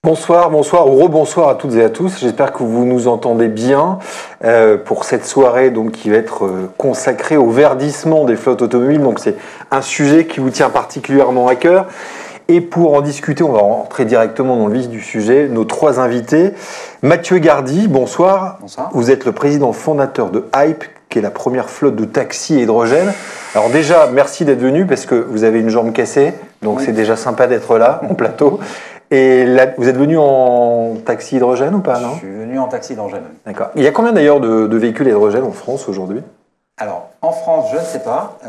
Bonsoir, bonsoir ou rebonsoir à toutes et à tous. J'espère que vous nous entendez bien pour cette soirée donc, qui va être consacrée au verdissement des flottes automobiles. Donc c'est un sujet qui vous tient particulièrement à cœur. Et pour en discuter, on va rentrer directement dans le vif du sujet. Nos trois invités. Mathieu Gardy, bonsoir. Bonsoir. Vous êtes le président fondateur de Hype, qui est la première flotte de taxis à hydrogène. Alors déjà, merci d'être venu parce que vous avez une jambe cassée. Donc oui. C'est déjà sympa d'être là, en plateau. Et là, vous êtes venu en taxi hydrogène ou pas, non ? Je suis venu en taxi hydrogène. D'accord. Il y a combien d'ailleurs de véhicules hydrogène en France aujourd'hui ? Alors, en France, je ne sais pas.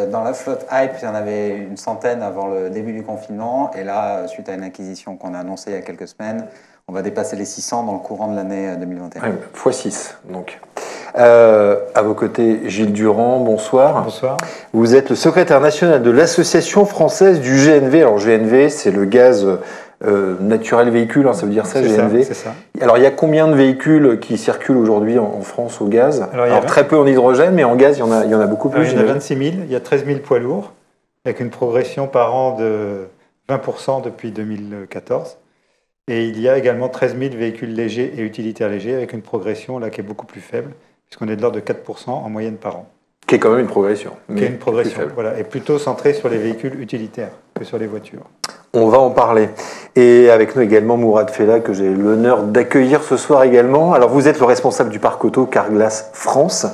Dans la flotte Hype, il y en avait une centaine avant le début du confinement. Et là, suite à une acquisition qu'on a annoncée il y a quelques semaines, on va dépasser les 600 dans le courant de l'année 2021. Ouais, x6, donc. À vos côtés, Gilles Durand, bonsoir. Bonsoir. Vous êtes le secrétaire national de l'Association française du GNV. Alors, GNV, c'est le gaz naturel véhicule, hein, ça veut dire ça, GNV. C'est ça. Alors, il y a combien de véhicules qui circulent aujourd'hui en France au gaz ? Alors très peu en hydrogène, mais en gaz, il y en a beaucoup plus. Il y en a 26 000, il y a 13 000 poids lourds, avec une progression par an de 20% depuis 2014. Et il y a également 13 000 véhicules légers et utilitaires légers, avec une progression là qui est beaucoup plus faible, puisqu'on est de l'ordre de 4% en moyenne par an. Qui est quand même une progression. Qui est une progression, voilà, et plutôt centrée sur les véhicules utilitaires que sur les voitures. On va en parler. Et avec nous également Mourad Fella, que j'ai l'honneur d'accueillir ce soir également. Alors vous êtes le responsable du parc auto Carglass France.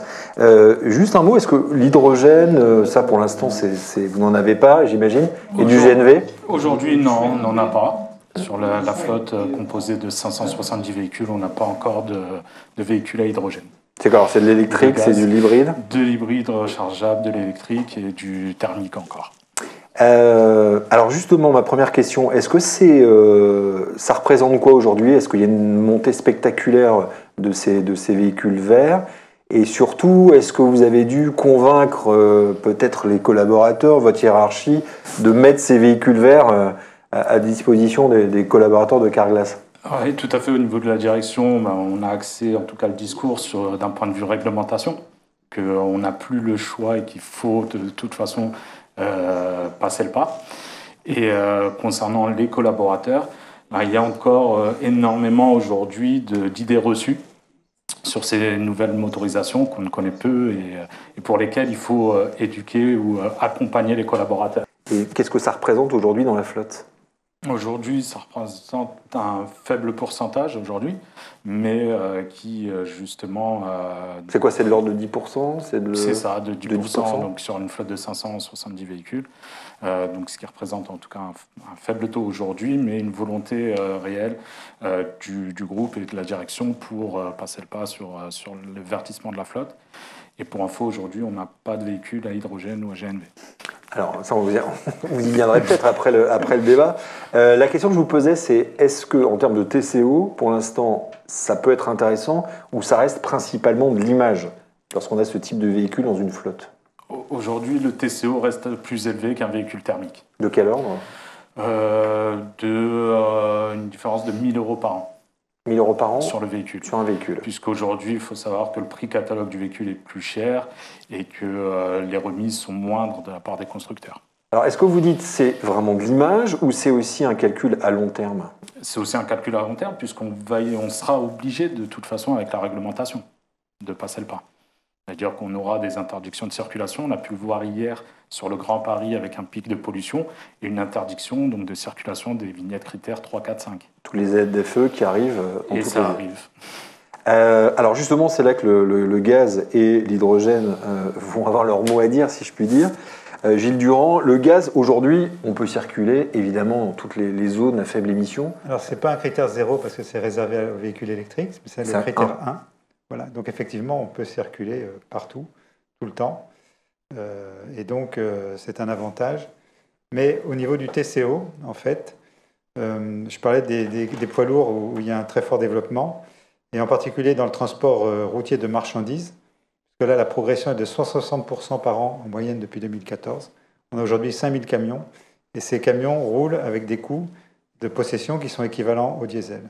Juste un mot, est-ce que l'hydrogène, ça pour l'instant, vous n'en avez pas, j'imagine, et du GNV ? Aujourd'hui, non, on n'en a pas. Sur la flotte composée de 570 véhicules, on n'a pas encore de véhicules à hydrogène. C'est quoi ? C'est de l'électrique, c'est de l'hybride ? De l'hybride rechargeable, de l'électrique et du thermique encore. Alors justement, ma première question, est-ce que ça représente quoi aujourd'hui ? Est-ce qu'il y a une montée spectaculaire de ces véhicules verts ? Et surtout, est-ce que vous avez dû convaincre peut-être les collaborateurs, votre hiérarchie, de mettre ces véhicules verts à disposition des collaborateurs de Carglass ? Oui, tout à fait. Au niveau de la direction, on a axé en tout cas le discours d'un point de vue réglementation, qu'on n'a plus le choix et qu'il faut de toute façon passer le pas. Et concernant les collaborateurs, il y a encore énormément aujourd'hui d'idées reçues sur ces nouvelles motorisations qu'on ne connaît peu et pour lesquelles il faut éduquer ou accompagner les collaborateurs. Et qu'est-ce que ça représente aujourd'hui dans la flotte ? Aujourd'hui, ça représente un faible pourcentage aujourd'hui, mais qui justement... c'est quoi, c'est de l'ordre de 10% ? C'est ça, de 10%, donc sur une flotte de 570 véhicules. Donc ce qui représente en tout cas un faible taux aujourd'hui, mais une volonté réelle du groupe et de la direction pour passer le pas sur le verdissement de la flotte. Et pour info, aujourd'hui, on n'a pas de véhicule à hydrogène ou à GNV. Alors, ça, vous y viendrez peut-être après le débat. La question que je vous posais, c'est est-ce que, en termes de TCO, pour l'instant, ça peut être intéressant ou ça reste principalement de l'image lorsqu'on a ce type de véhicule dans une flotte ? Aujourd'hui, le TCO reste plus élevé qu'un véhicule thermique. De quel ordre ? Une différence de 1 000 € par an. 1 000 € par an sur le véhicule. Sur un véhicule. Puisqu'aujourd'hui, il faut savoir que le prix catalogue du véhicule est plus cher et que les remises sont moindres de la part des constructeurs. Alors, est-ce que vous dites c'est vraiment de l'image ou c'est aussi un calcul à long terme ? C'est aussi un calcul à long terme puisqu'on sera obligé de toute façon avec la réglementation de passer le pas. C'est-à-dire qu'on aura des interdictions de circulation. On a pu le voir hier sur le Grand Paris avec un pic de pollution et une interdiction donc, de circulation des vignettes critères 3, 4, 5. Tous les ZFE qui arrivent en et tout ça cas. Arrive. Alors justement, c'est là que le gaz et l'hydrogène vont avoir leur mot à dire, si je puis dire. Gilles Durand, le gaz, aujourd'hui, on peut circuler évidemment dans toutes les zones à faible émission. Alors, ce n'est pas un critère 0 parce que c'est réservé aux véhicules électriques, c'est le critère 1. Voilà. Donc, effectivement, on peut circuler partout, tout le temps. Et donc, c'est un avantage. Mais au niveau du TCO, en fait, je parlais des poids lourds où il y a un très fort développement, et en particulier dans le transport routier de marchandises. Parce que là, la progression est de 160% par an en moyenne depuis 2014. On a aujourd'hui 5000 camions, et ces camions roulent avec des coûts de possession qui sont équivalents au diesel.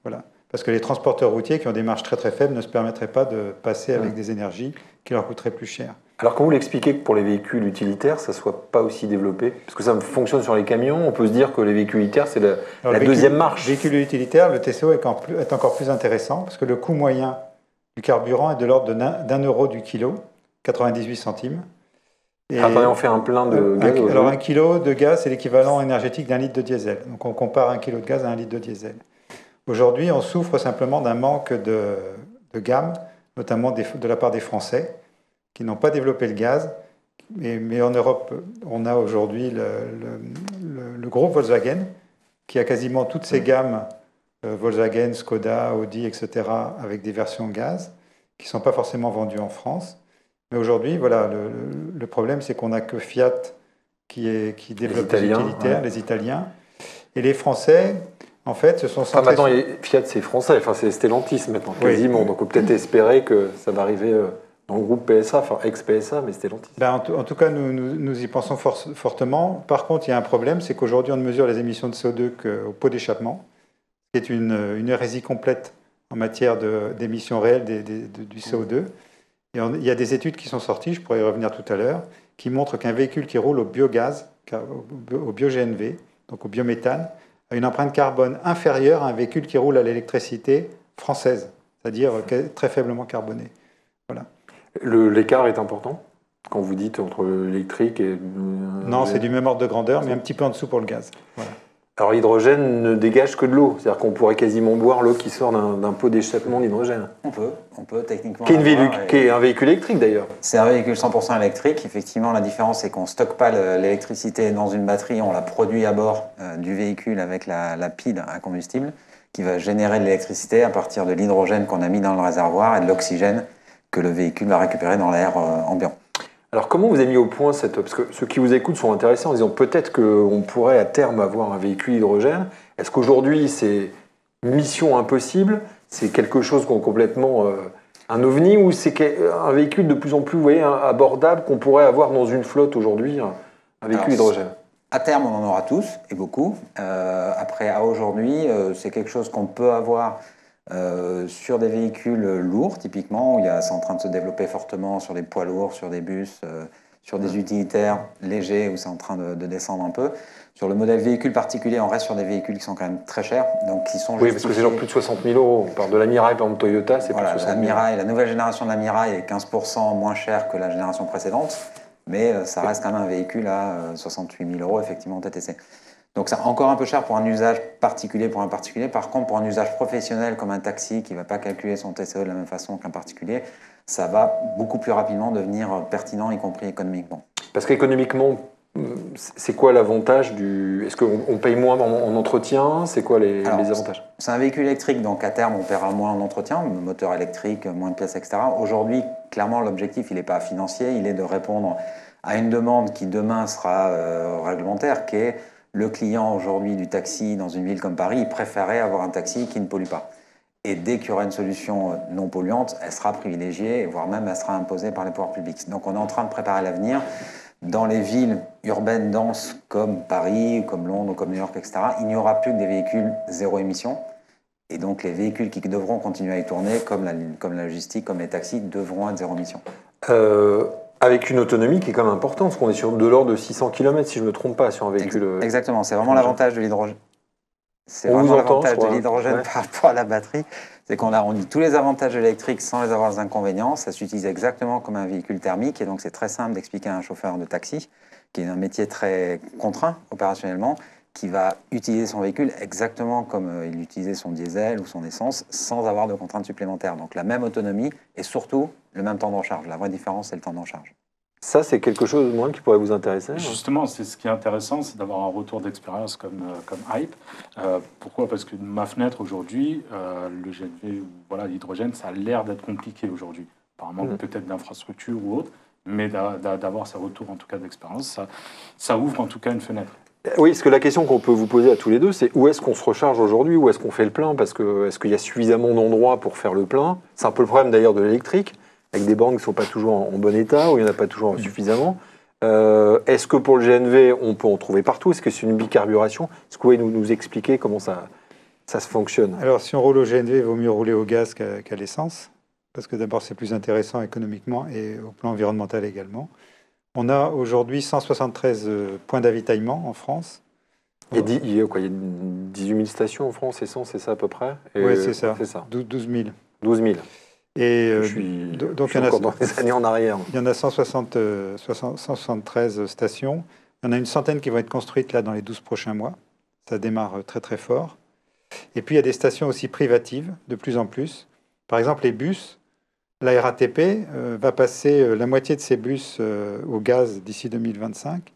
Voilà. Parce que les transporteurs routiers qui ont des marges très très faibles ne se permettraient pas de passer avec des énergies qui leur coûteraient plus cher. Alors, quand vous l'expliquez que pour les véhicules utilitaires, ça ne soit pas aussi développé, parce que ça fonctionne sur les camions, on peut se dire que les véhicules utilitaires, c'est la deuxième marche. Véhicule utilitaire, le TCO est encore plus intéressant, parce que le coût moyen du carburant est de l'ordre d'1 euro du kilo, 98 centimes. Et attendez, on fait un plein de gaz. Alors, 1 kilo de gaz, c'est l'équivalent énergétique d'1 litre de diesel. Donc, on compare 1 kilo de gaz à 1 litre de diesel. Aujourd'hui, on souffre simplement d'un manque de gamme, notamment de la part des Français, qui n'ont pas développé le gaz. Mais en Europe, on a aujourd'hui le groupe Volkswagen, qui a quasiment toutes ces gammes, Volkswagen, Skoda, Audi, etc., avec des versions gaz, qui ne sont pas forcément vendues en France. Mais aujourd'hui, voilà, le problème, c'est qu'on n'a que Fiat qui développe les utilitaires, les Italiens. Et les Français, en fait, se sont centrés... maintenant, Fiat, c'est français, enfin, c'est Stellantis maintenant, quasiment. Donc, on peut peut-être espérer que ça va arriver dans le groupe PSA, enfin, ex-PSA, mais Stellantis. En tout cas, nous y pensons fortement. Par contre, il y a un problème, c'est qu'aujourd'hui, on ne mesure les émissions de CO2 qu'au pot d'échappement, ce qui est une hérésie complète en matière d'émissions réelles du CO2. Et il y a des études qui sont sorties, je pourrais y revenir tout à l'heure, qui montrent qu'un véhicule qui roule au biogaz, au bio-GNV, donc au biométhane, a une empreinte carbone inférieure à un véhicule qui roule à l'électricité française, c'est-à-dire très faiblement carboné. Voilà. L'écart est important quand vous dites entre l'électrique et... Non, c'est du même ordre de grandeur, mais un petit peu en dessous pour le gaz. Voilà. Alors l'hydrogène ne dégage que de l'eau, c'est-à-dire qu'on pourrait quasiment boire l'eau qui sort d'un pot d'échappement d'hydrogène. On peut techniquement. Qui est un véhicule électrique d'ailleurs. C'est un véhicule 100% électrique. Effectivement, la différence, c'est qu'on ne stocke pas l'électricité dans une batterie, on la produit à bord du véhicule avec la pile à combustible qui va générer de l'électricité à partir de l'hydrogène qu'on a mis dans le réservoir et de l'oxygène que le véhicule va récupérer dans l'air ambiant. Alors comment vous avez mis au point parce que ceux qui vous écoutent sont intéressés en disant peut-être qu'on pourrait à terme avoir un véhicule hydrogène. Est-ce qu'aujourd'hui c'est une mission impossible? C'est quelque chose qu'on complètement un ovni ou c'est un véhicule de plus en plus, vous voyez, abordable qu'on pourrait avoir dans une flotte aujourd'hui, un véhicule hydrogène? À terme, on en aura tous et beaucoup. Après, à aujourd'hui, c'est quelque chose qu'on peut avoir sur des véhicules lourds, typiquement, où c'est en train de se développer fortement sur des poids lourds, sur des bus, sur des utilitaires légers, où c'est en train de descendre un peu. Sur le modèle véhicule particulier, on reste sur des véhicules qui sont quand même très chers. Donc qui sont oui, parce que c'est genre plus de 60 000 €. On parle de la Mirai, par exemple, Toyota, c'est voilà, plus de 60 000 €. La nouvelle génération de la Mirai est 15% moins chère que la génération précédente, mais ça reste quand même un véhicule à 68 000 € effectivement TTC. Donc c'est encore un peu cher pour un usage particulier pour un particulier. Par contre, pour un usage professionnel comme un taxi qui ne va pas calculer son TCO de la même façon qu'un particulier, ça va beaucoup plus rapidement devenir pertinent, y compris économiquement. Parce qu'économiquement, c'est quoi l'avantage Est-ce qu'on paye moins en entretien? C'est quoi les avantages? C'est un véhicule électrique, donc à terme, on paiera moins en entretien, moteur électrique, moins de pièces, etc. Aujourd'hui, clairement, l'objectif, il n'est pas financier, il est de répondre à une demande qui demain sera réglementaire, qui est le client aujourd'hui du taxi dans une ville comme Paris, il préférait avoir un taxi qui ne pollue pas. Et dès qu'il y aura une solution non polluante, elle sera privilégiée, voire même elle sera imposée par les pouvoirs publics. Donc on est en train de préparer l'avenir. Dans les villes urbaines denses comme Paris, comme Londres, comme New York, etc., il n'y aura plus que des véhicules zéro émission. Et donc les véhicules qui devront continuer à y tourner, comme la logistique, comme les taxis, devront être zéro émission. Avec une autonomie qui est quand même importante, parce qu'on est sur de l'ordre de 600 km, si je ne me trompe pas, sur un véhicule... Exactement, c'est vraiment l'avantage de l'hydrogène. C'est vraiment l'avantage de l'hydrogène par rapport à la batterie. C'est qu'on dit tous les avantages électriques sans les avoir les inconvénients. Ça s'utilise exactement comme un véhicule thermique. Et donc, c'est très simple d'expliquer à un chauffeur de taxi, qui est un métier très contraint opérationnellement, qui va utiliser son véhicule exactement comme il utilisait son diesel ou son essence, sans avoir de contraintes supplémentaires. Donc, la même autonomie et surtout le même temps de recharge. La vraie différence, c'est le temps de recharge. Ça, c'est quelque chose moi, qui pourrait vous intéresser. Justement, c'est ce qui est intéressant, c'est d'avoir un retour d'expérience comme Hype. Pourquoi? Parce que ma fenêtre aujourd'hui, le GNV, voilà, l'hydrogène, ça a l'air d'être compliqué aujourd'hui. Par manque peut-être d'infrastructure ou autre, mais d'avoir ces retours en tout cas d'expérience, ça ouvre en tout cas une fenêtre. Oui, parce que la question qu'on peut vous poser à tous les deux, c'est où est-ce qu'on se recharge aujourd'hui, où est-ce qu'on fait le plein? Parce que est-ce qu'il y a suffisamment d'endroits pour faire le plein? C'est un peu le problème d'ailleurs de l'électrique, avec des bornes qui ne sont pas toujours en bon état, où il n'y en a pas toujours suffisamment. Est-ce que pour le GNV, on peut en trouver partout? Est-ce que c'est une bicarburation? Est-ce que vous pouvez nous expliquer comment ça se fonctionne? Alors, si on roule au GNV, il vaut mieux rouler au gaz qu'à l'essence. parce que d'abord c'est plus intéressant économiquement et au plan environnemental également. On a aujourd'hui 173 points d'avitaillement en France. Il y a quoi, il y a 18 000 stations en France, essence, c'est ça à peu près? Oui, c'est ça. 12 000. 12 000. Et je suis encore dans les années en arrière. Il y en a 173 stations. Il y en a une centaine qui vont être construites là dans les 12 prochains mois. Ça démarre très très fort. Et puis il y a des stations aussi privatives, de plus en plus. Par exemple, les bus. La RATP va passer la moitié de ses bus au gaz d'ici 2025.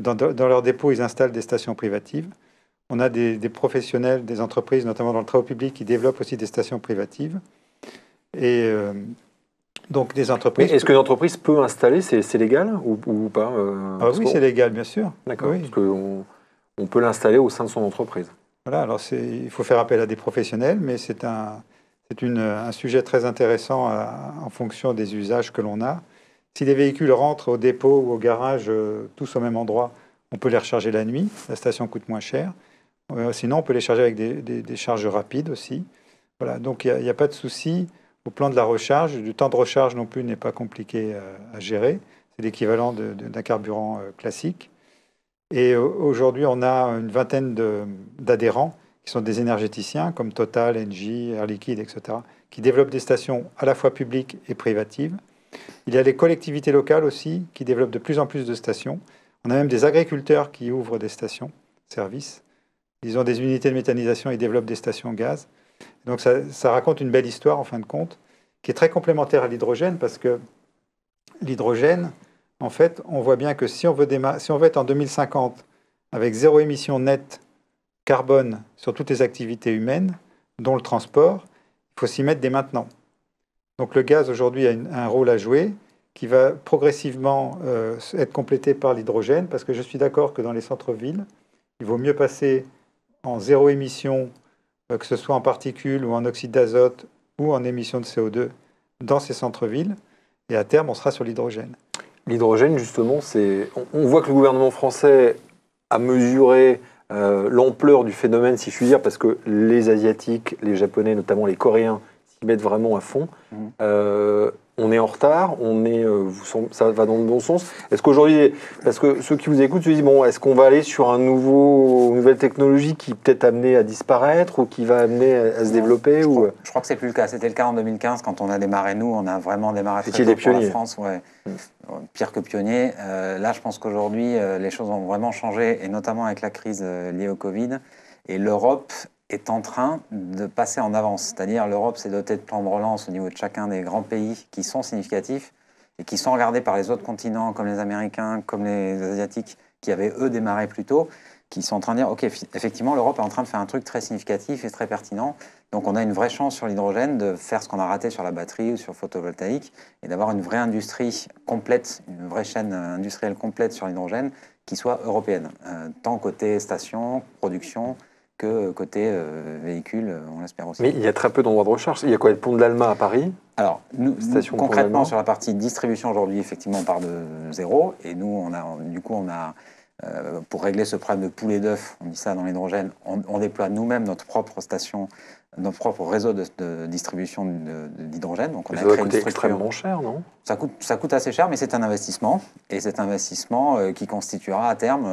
Dans leurs dépôts, ils installent des stations privatives. On a des professionnels, des entreprises, notamment dans le travaux public, qui développent aussi des stations privatives. Et donc des entreprises... Mais est-ce qu'une entreprise peut installer, c'est légal ou pas oui, c'est légal, bien sûr. D'accord, oui. Parce qu'on peut l'installer au sein de son entreprise. Voilà, alors il faut faire appel à des professionnels, mais c'est un sujet très intéressant en fonction des usages que l'on a. Si les véhicules rentrent au dépôt ou au garage tous au même endroit, on peut les recharger la nuit. La station coûte moins cher. Sinon, on peut les charger avec des charges rapides aussi. Voilà, donc il n'y a pas de souci au plan de la recharge. Le temps de recharge non plus n'est pas compliqué à gérer. C'est l'équivalent d'un carburant classique. Et aujourd'hui, on a une vingtaine d'adhérents qui sont des énergéticiens comme Total, Engie, Air Liquide, etc., qui développent des stations à la fois publiques et privatives. Il y a les collectivités locales aussi qui développent de plus en plus de stations. On a même des agriculteurs qui ouvrent des stations-service. Ils ont des unités de méthanisation et développent des stations gaz. Donc ça raconte une belle histoire en fin de compte, qui est très complémentaire à l'hydrogène parce que l'hydrogène, en fait, on voit bien que si on veut être en 2050 avec zéro émission nette carbone sur toutes les activités humaines, dont le transport, il faut s'y mettre dès maintenant. Donc le gaz aujourd'hui a un rôle à jouer qui va progressivement être complété par l'hydrogène parce que je suis d'accord que dans les centres-villes, il vaut mieux passer en zéro émission, que ce soit en particules ou en oxyde d'azote ou en émissions de CO2 dans ces centres-villes et à terme on sera sur l'hydrogène. L'hydrogène justement, on voit que le gouvernement français a mesuré l'ampleur du phénomène, si je puis dire, parce que les Asiatiques, les Japonais, notamment les Coréens, s'y mettent vraiment à fond. On est en retard, ça va dans le bon sens. Est-ce qu'aujourd'hui, parce que ceux qui vous écoutent se disent, bon, est-ce qu'on va aller sur une nouvelle technologie qui peut-être amenée à disparaître ou qui va amener à se développer Je crois que c'est plus le cas. C'était le cas en 2015 quand on a démarré, nous, on a vraiment démarré très tôt pour la France. Ouais. Pire que pionnier. Là, je pense qu'aujourd'hui, les choses ont vraiment changé, et notamment avec la crise liée au Covid. Et l'Europe est en train de passer en avance. C'est-à-dire l'Europe s'est dotée de plans de relance au niveau de chacun des grands pays qui sont significatifs et qui sont regardés par les autres continents, comme les Américains, comme les Asiatiques, qui avaient, eux, démarré plus tôt, qui sont en train de dire, OK, effectivement, l'Europe est en train de faire un truc très significatif et très pertinent. Donc on a une vraie chance sur l'hydrogène de faire ce qu'on a raté sur la batterie ou sur le photovoltaïque et d'avoir une vraie industrie complète, une vraie chaîne industrielle complète sur l'hydrogène qui soit européenne, tant côté station, production, que côté véhicule, on l'espère aussi. Mais il y a très peu d'endroits de recharge. Il y a quoi, le pont de l'Alma à Paris? Alors, nous concrètement, sur la partie distribution, aujourd'hui, effectivement, on part de zéro. Et nous, pour régler ce problème de poulet d'œuf, on dit ça dans l'hydrogène, on déploie nous-mêmes notre propre station, notre propre réseau de distribution d'hydrogène. Donc on ça va coûter extrêmement cher, non? Ça coûte assez cher, mais c'est un investissement. Et c'est un investissement qui constituera à terme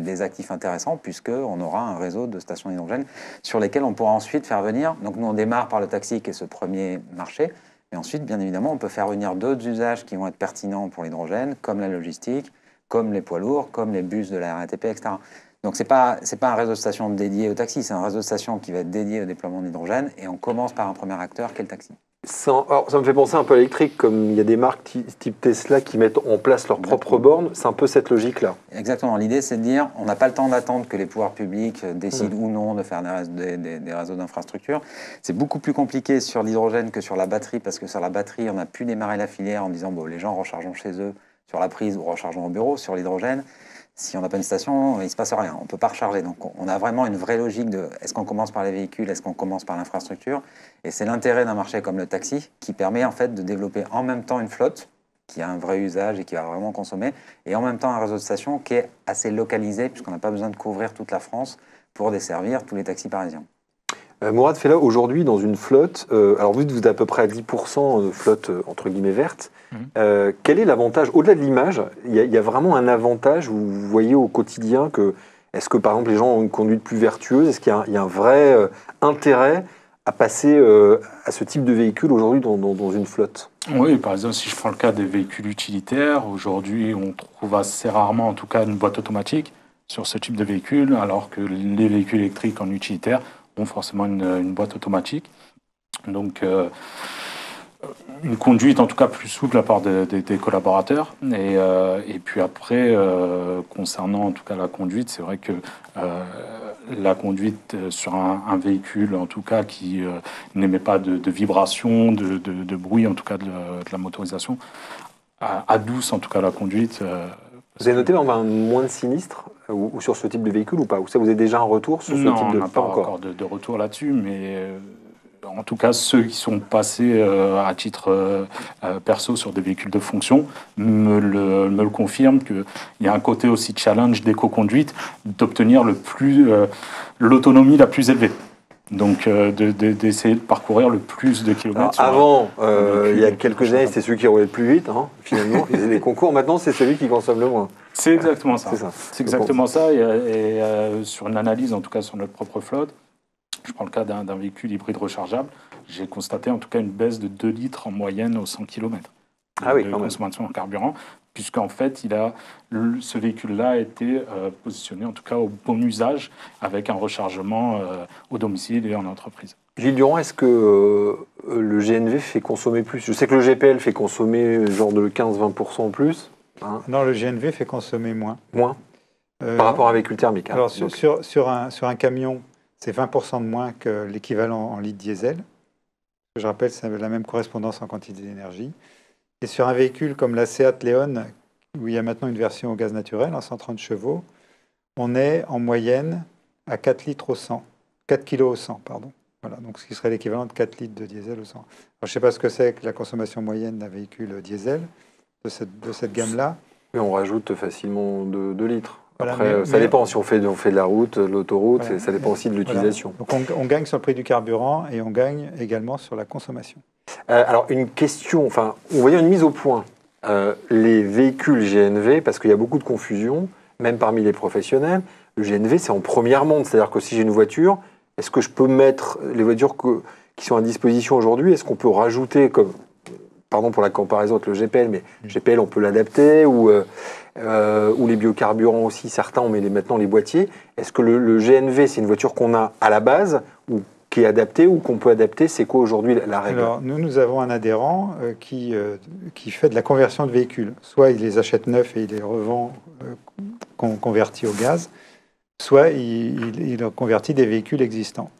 des actifs intéressants, puisqu'on aura un réseau de stations d'hydrogène sur lesquelles on pourra ensuite faire venir. Donc nous, on démarre par le taxi, qui est ce premier marché. Et ensuite, bien évidemment, on peut faire venir d'autres usages qui vont être pertinents pour l'hydrogène, comme la logistique, comme les poids lourds, comme les bus de la RATP, etc. Donc, ce n'est pas un réseau de stations dédié au taxi, c'est un réseau de stations qui va être dédié au déploiement d'hydrogène, et on commence par un premier acteur qui est le taxi. Alors, ça me fait penser un peu à l'électrique, comme il y a des marques type Tesla qui mettent en place leur propre borne, c'est un peu cette logique-là. Exactement, l'idée c'est de dire, on n'a pas le temps d'attendre que les pouvoirs publics décident ou non de faire des réseaux d'infrastructures. C'est beaucoup plus compliqué sur l'hydrogène que sur la batterie, parce que sur la batterie, on a pu démarrer la filière en disant, bon, les gens rechargeons chez eux sur la prise ou rechargeons au bureau. Sur l'hydrogène, si on n'a pas une station, il ne se passe rien, on ne peut pas recharger. Donc on a vraiment une vraie logique de est-ce qu'on commence par les véhicules, est-ce qu'on commence par l'infrastructure. Et c'est l'intérêt d'un marché comme le taxi qui permet en fait de développer en même temps une flotte qui a un vrai usage et qui va vraiment consommer, et en même temps un réseau de stations qui est assez localisé puisqu'on n'a pas besoin de couvrir toute la France pour desservir tous les taxis parisiens. Mourad Fella, aujourd'hui, dans une flotte, alors vous êtes à peu près à 10% de flotte, entre guillemets, verte. Quel est l'avantage, au-delà de l'image, il y a vraiment un avantage, vous voyez au quotidien que, est-ce que par exemple les gens ont une conduite plus vertueuse, est-ce qu'il y a un vrai intérêt à passer à ce type de véhicule aujourd'hui dans une flotte? Oui, par exemple, si je prends le cas des véhicules utilitaires, aujourd'hui, on trouve assez rarement, en tout cas, une boîte automatique sur ce type de véhicule, alors que les véhicules électriques en utilitaire ont forcément une boîte automatique. Donc, une conduite, en tout cas, plus souple de la part des collaborateurs. Et puis après, concernant, en tout cas, la conduite, c'est vrai que la conduite sur un véhicule, en tout cas, qui n'émet pas de vibrations, de bruit, en tout cas, de la motorisation, adouce, en tout cas, la conduite. Vous avez noté moins de sinistres ou sur ce type de véhicule ou pas? Ou ça, vous avez déjà un retour sur ce type de... Non, on n'a pas encore de retour là-dessus, mais en tout cas, ceux qui sont passés à titre perso sur des véhicules de fonction me le confirment qu'il y a un côté aussi challenge d'éco-conduite d'obtenir l'autonomie la plus élevée. Donc, d'essayer de parcourir le plus de kilomètres. Alors, avant, il y a quelques années, c'était celui qui roulait le plus vite, hein, finalement. Ils faisaient des concours. Maintenant, c'est celui qui consomme le moins. C'est exactement ça. C'est exactement ça. Et sur une analyse, en tout cas sur notre propre flotte, je prends le cas d'un véhicule hybride rechargeable, j'ai constaté en tout cas une baisse de 2 litres en moyenne aux 100 km de consommation en carburant, puisqu'en fait, ce véhicule-là a été positionné en tout cas au bon usage avec un rechargement au domicile et en entreprise. Gilles Durand, est-ce que le GNV fait consommer plus? Je sais que le GPL fait consommer genre de 15-20% en plus. Hein. Non, le GNV fait consommer moins. Moins par rapport à un véhicule thermique. Alors, sur un camion, c'est 20% de moins que l'équivalent en litre diesel. Je rappelle, c'est la même correspondance en quantité d'énergie. Et sur un véhicule comme la Seat Leon, où il y a maintenant une version au gaz naturel, en 130 chevaux, on est en moyenne à 4 litres au 100. 4 kilos au 100, pardon. Voilà, donc ce qui serait l'équivalent de 4 litres de diesel au 100. Alors, je ne sais pas ce que c'est que la consommation moyenne d'un véhicule diesel de cette gamme-là. Mais on rajoute facilement 2 litres. Voilà, après, ça dépend si on fait de la route, de l'autoroute, voilà, ça dépend aussi de l'utilisation. Voilà. Donc on gagne sur le prix du carburant et on gagne également sur la consommation. Alors une question, on va dire une mise au point. Les véhicules GNV, parce qu'il y a beaucoup de confusion, même parmi les professionnels, le GNV c'est en première monte, c'est-à-dire que si j'ai une voiture, est-ce que je peux mettre les voitures qui sont à disposition aujourd'hui, est-ce qu'on peut rajouter comme... Pardon pour la comparaison avec le GPL, mais GPL, on peut l'adapter, ou les biocarburants aussi, certains, on met maintenant les boîtiers. Est-ce que le GNV, c'est une voiture qu'on a à la base, ou qui est adaptée, ou qu'on peut adapter? C'est quoi aujourd'hui la règle? Alors, nous avons un adhérent qui fait de la conversion de véhicules. Soit il les achète neufs et il les revend convertis au gaz, soit il convertit des véhicules existants.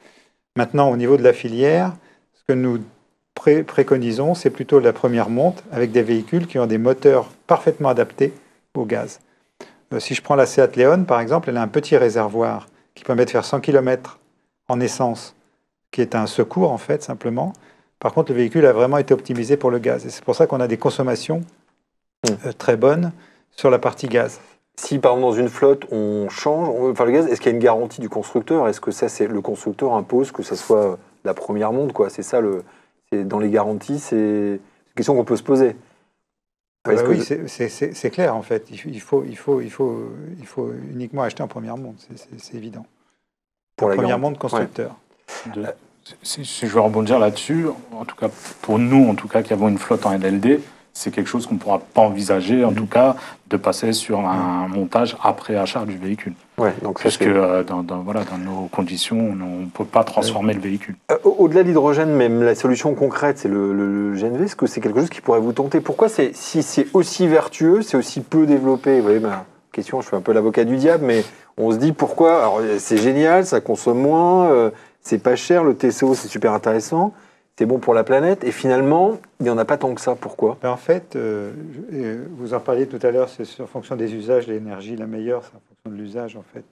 Maintenant, au niveau de la filière, ce que nous préconisons, c'est plutôt la première monte avec des véhicules qui ont des moteurs parfaitement adaptés au gaz. Si je prends la Seat Leon, par exemple, elle a un petit réservoir qui permet de faire 100 km en essence, qui est un secours, en fait, simplement. Par contre, le véhicule a vraiment été optimisé pour le gaz. Et c'est pour ça qu'on a des consommations très bonnes sur la partie gaz. Si, par exemple, dans une flotte, on change le gaz, est-ce qu'il y a une garantie du constructeur? Est-ce que ça, le constructeur impose que ça soit la première monte, quoi? C'est ça, dans les garanties, c'est une question qu'on peut se poser. Oui, c'est clair, en fait. Il faut uniquement acheter en première monte, c'est évident. Pour la première monte constructeur. Ouais. Si je veux rebondir là-dessus, en tout cas, pour nous, en tout cas, qui avons une flotte en LLD, c'est quelque chose qu'on ne pourra pas envisager, en tout cas, de passer sur un montage après achat du véhicule. Ouais, donc puisque dans nos conditions, on ne peut pas transformer le véhicule. Au-delà de l'hydrogène, même la solution concrète, c'est le GNV. Est-ce que c'est quelque chose qui pourrait vous tenter? Pourquoi, si c'est aussi vertueux, c'est aussi peu développé? Vous voyez, ma question, je fais un peu l'avocat du diable, mais on se dit pourquoi? Alors, c'est génial, ça consomme moins, c'est pas cher, le TCO, c'est super intéressant. C'est bon pour la planète, et finalement, il n'y en a pas tant que ça. Pourquoi? En fait, vous en parliez tout à l'heure, c'est en fonction des usages, l'énergie la meilleure, c'est en fonction de l'usage en fait,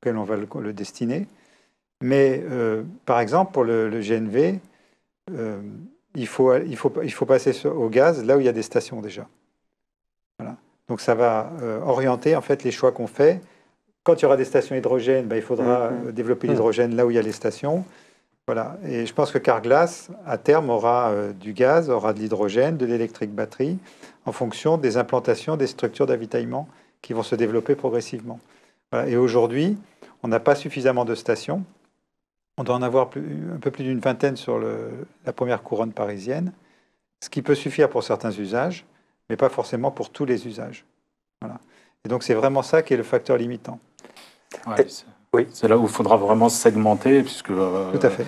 auquel on va le destiner. Mais par exemple, pour le GNV, il faut passer au gaz là où il y a des stations déjà. Voilà. Donc ça va orienter en fait les choix qu'on fait. Quand il y aura des stations hydrogène, il faudra développer l'hydrogène là où il y a les stations. Voilà. Et je pense que Carglass, à terme, aura du gaz, aura de l'hydrogène, de l'électrique batterie, en fonction des implantations, des structures d'avitaillement qui vont se développer progressivement. Voilà. Et aujourd'hui, on n'a pas suffisamment de stations. On doit en avoir un peu plus d'une vingtaine sur la première couronne parisienne, ce qui peut suffire pour certains usages, mais pas forcément pour tous les usages. Voilà. Et donc c'est vraiment ça qui est le facteur limitant. Ouais, oui. C'est là où il faudra vraiment segmenter, puisque tout à fait.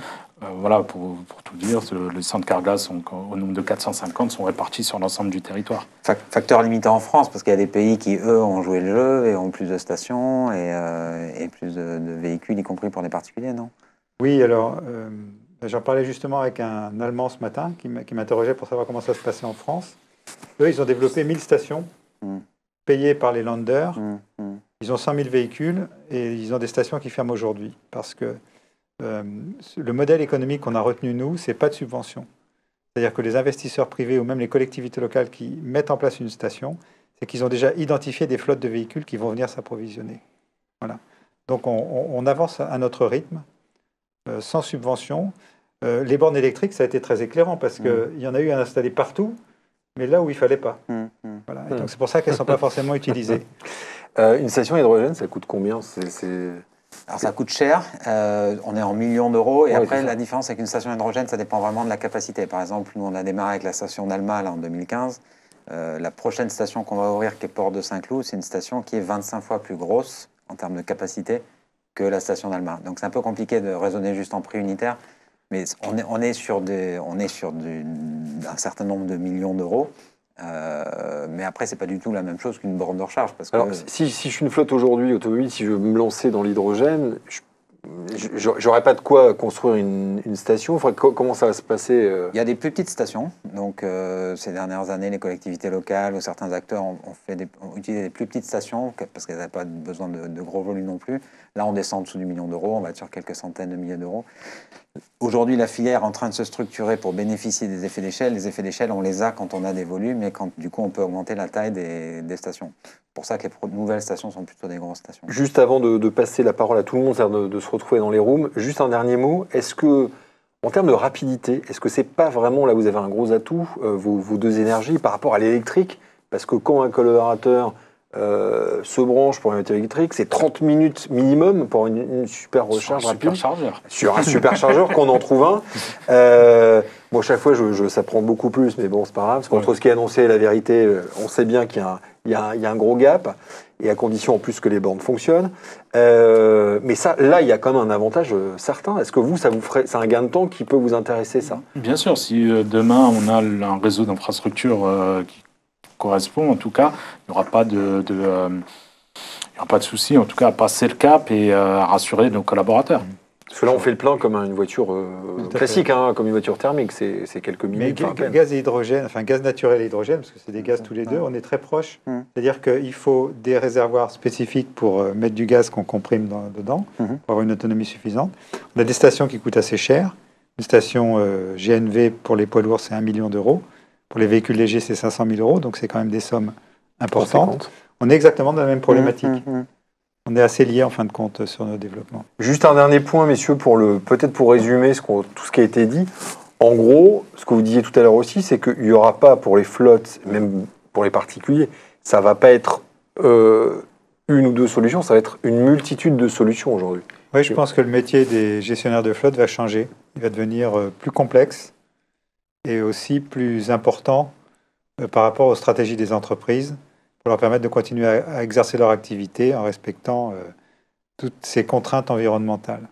Voilà, pour tout dire, les centres Carglass, au nombre de 450, sont répartis sur l'ensemble du territoire. Facteur limitant en France, parce qu'il y a des pays qui, eux, ont joué le jeu et ont plus de stations et plus de véhicules, y compris pour les particuliers, non? Oui, alors, j'en parlais justement avec un Allemand ce matin qui m'interrogeait pour savoir comment ça se passait en France. Eux, ils ont développé 1000 stations payées par les lenders. Ils ont 100 000 véhicules et ils ont des stations qui ferment aujourd'hui parce que le modèle économique qu'on a retenu, nous, c'est pas de subvention. C'est-à-dire que les investisseurs privés ou même les collectivités locales qui mettent en place une station, c'est qu'ils ont déjà identifié des flottes de véhicules qui vont venir s'approvisionner. Voilà. Donc on avance à notre rythme, sans subvention. Les bornes électriques, ça a été très éclairant parce qu'il y en a eu à installer partout, mais là où il ne fallait pas. Voilà. Et donc c'est pour ça qu'elles ne sont pas forcément utilisées. Une station hydrogène, ça coûte combien? Alors ça coûte cher, on est en millions d'euros, et après la différence avec une station hydrogène, ça dépend vraiment de la capacité. Par exemple, nous on a démarré avec la station d'Alma en 2015, la prochaine station qu'on va ouvrir qui est Port de Saint-Cloud, c'est une station qui est 25 fois plus grosse en termes de capacité que la station d'Alma. Donc c'est un peu compliqué de raisonner juste en prix unitaire, mais on est sur un certain nombre de millions d'euros. Mais après, c'est pas du tout la même chose qu'une borne de recharge. Parce que... Alors, si je suis une flotte aujourd'hui automobile, si je veux me lancer dans l'hydrogène, j'aurais pas de quoi construire une station. Comment ça va se passer Il y a des plus petites stations. Donc, ces dernières années, les collectivités locales ou certains acteurs ont utilisé des plus petites stations parce qu'elles n'avaient pas besoin de gros volumes non plus. Là, on descend en dessous du million d'euros. On va être sur quelques centaines de milliers d'euros. Aujourd'hui, la filière est en train de se structurer pour bénéficier des effets d'échelle. Les effets d'échelle, on les a quand on a des volumes et quand, du coup, on peut augmenter la taille des stations. C'est pour ça que les nouvelles stations sont plutôt des grosses stations. Juste avant de passer la parole à tout le monde, c'est-à-dire de se retrouver dans les rooms, juste un dernier mot. Est-ce que, en termes de rapidité, est-ce que c'est pas vraiment, là, vous avez un gros atout, vos deux énergies, par rapport à l'électrique? Parce que quand un collaborateur se branche pour une voiture électrique, c'est 30 minutes minimum pour une super recharge rapide. Sur un superchargeur qu'on en trouve un. Bon, chaque fois, ça prend beaucoup plus, mais bon, c'est pas grave. Parce qu'entre ce qui est annoncé et la vérité, on sait bien qu'il y a un gros gap, et à condition en plus que les bornes fonctionnent. Mais ça, là, il y a quand même un avantage certain. Est-ce que c'est un gain de temps qui peut vous intéresser, ça? Bien sûr, si demain on a un réseau d'infrastructures qui correspond, en tout cas, il n'y aura pas de souci, en tout cas, à passer le cap et à rassurer nos collaborateurs. Parce que là, on fait le plein comme une voiture classique, comme une voiture thermique, c'est quelques minutes. Mais gaz et hydrogène, enfin gaz naturel et hydrogène, parce que c'est des gaz tous les deux, on est très proches. C'est-à-dire qu'il faut des réservoirs spécifiques pour mettre du gaz qu'on comprime dedans, pour avoir une autonomie suffisante. On a des stations qui coûtent assez cher. Une station GNV pour les poids lourds, c'est 1 million d'euros. Pour les véhicules légers, c'est 500 000 euros, donc c'est quand même des sommes importantes. On est exactement dans la même problématique. On est assez liés en fin de compte sur nos développements. Juste un dernier point, messieurs, peut-être pour résumer tout ce qui a été dit. En gros, ce que vous disiez tout à l'heure aussi, c'est qu'il n'y aura pas pour les flottes, même pour les particuliers, ça ne va pas être une ou deux solutions, ça va être une multitude de solutions aujourd'hui. Oui, je pense que le métier des gestionnaires de flotte va changer. Il va devenir plus complexe et aussi plus important par rapport aux stratégies des entreprises pour leur permettre de continuer à exercer leur activité en respectant toutes ces contraintes environnementales.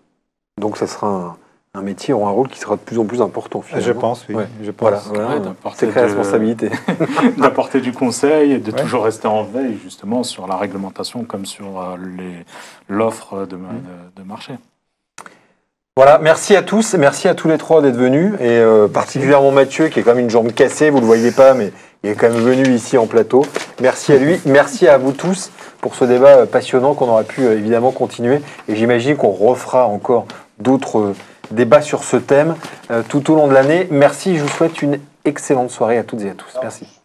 Donc ça sera un métier ou un rôle qui sera de plus en plus important, finalement. Je pense, oui. Ouais. Je pense. Voilà. C'est la responsabilité. D'apporter du conseil et de toujours rester en veille, justement, sur la réglementation comme sur l'offre de marché. Voilà, merci à tous, merci à tous les trois d'être venus, et particulièrement Mathieu, qui est quand même une jambe cassée, vous ne le voyez pas, mais il est quand même venu ici en plateau. Merci à lui, merci à vous tous pour ce débat passionnant qu'on aurait pu évidemment continuer, et j'imagine qu'on refera encore d'autres débats sur ce thème tout au long de l'année. Merci, je vous souhaite une excellente soirée à toutes et à tous. Merci.